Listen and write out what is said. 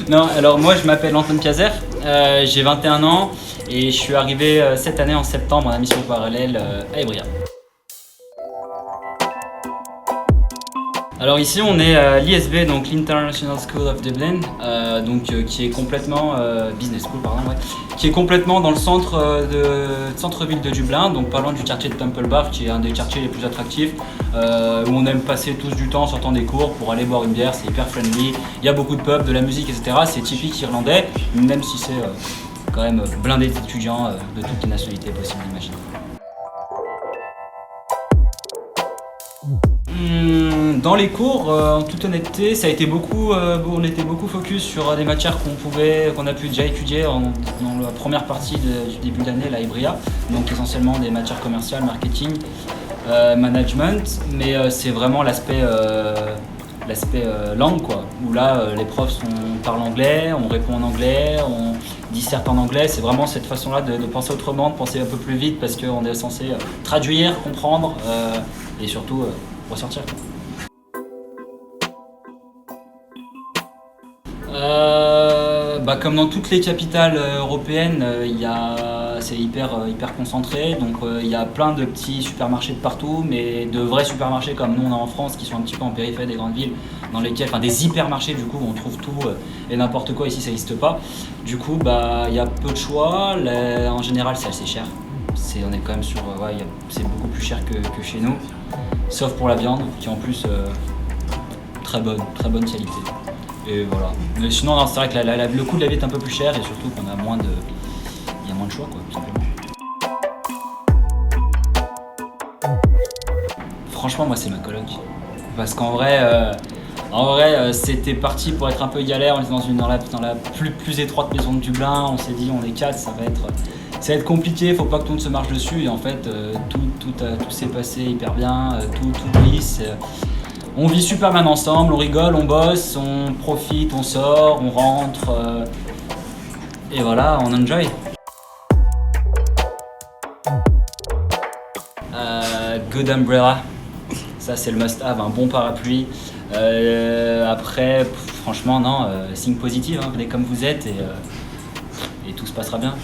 Non, alors moi je m'appelle Antoine Piazer, j'ai 21 ans et je suis arrivé cette année en septembre en mission parallèle à Ebria. Alors ici on est à l'ISB, donc l'International School of Dublin, qui est complètement business school pardon, ouais, qui est complètement dans le centre-ville de Dublin, donc pas loin du quartier de Temple Bar, qui est un des quartiers les plus attractifs, où on aime passer tous du temps en sortant des cours pour aller boire une bière. C'est hyper friendly, il y a beaucoup de pubs, de la musique, etc. C'est typique irlandais, même si c'est quand même blindé d'étudiants de toutes les nationalités possibles d'imaginer. Dans les cours, en toute honnêteté, ça a été on était beaucoup focus sur des matières qu'on a pu déjà étudier dans la première partie du début d'année, la Ebria, donc essentiellement des matières commerciales, marketing, management, mais c'est vraiment l'aspect langue, quoi, où là les profs parlent anglais, on répond en anglais, on disserte en anglais. C'est vraiment cette façon-là de penser autrement, de penser un peu plus vite, parce qu'on est censé traduire, comprendre et surtout ressortir. Comme dans toutes les capitales européennes, c'est hyper concentré, donc il y a plein de petits supermarchés de partout, mais de vrais supermarchés comme nous on a en France, qui sont un petit peu en périphérie des grandes villes, dans lesquels, des hypermarchés du coup où on trouve tout et n'importe quoi. Ici ça n'existe pas. Du coup il y a peu de choix, en général c'est assez cher. On est quand même c'est beaucoup plus cher que chez nous, sauf pour la viande qui est en plus très bonne qualité. Et voilà. Mais sinon, non, c'est vrai que le coût de la vie est un peu plus cher et surtout qu'on a moins de choix, quoi, tout simplement. Franchement, moi, c'est ma coloc. Parce qu'en vrai, c'était parti pour être un peu galère. On était dans la plus étroite maison de Dublin. On s'est dit, on est 4, ça va être compliqué, faut pas que tout le monde se marche dessus. Et en fait, tout s'est passé hyper bien, tout glisse. On vit super bien ensemble, on rigole, on bosse, on profite, on sort, on rentre, et voilà, on enjoy. Good umbrella, ça c'est le must-have, un bon parapluie. Après, franchement non, signe positif, venez comme vous êtes et tout se passera bien.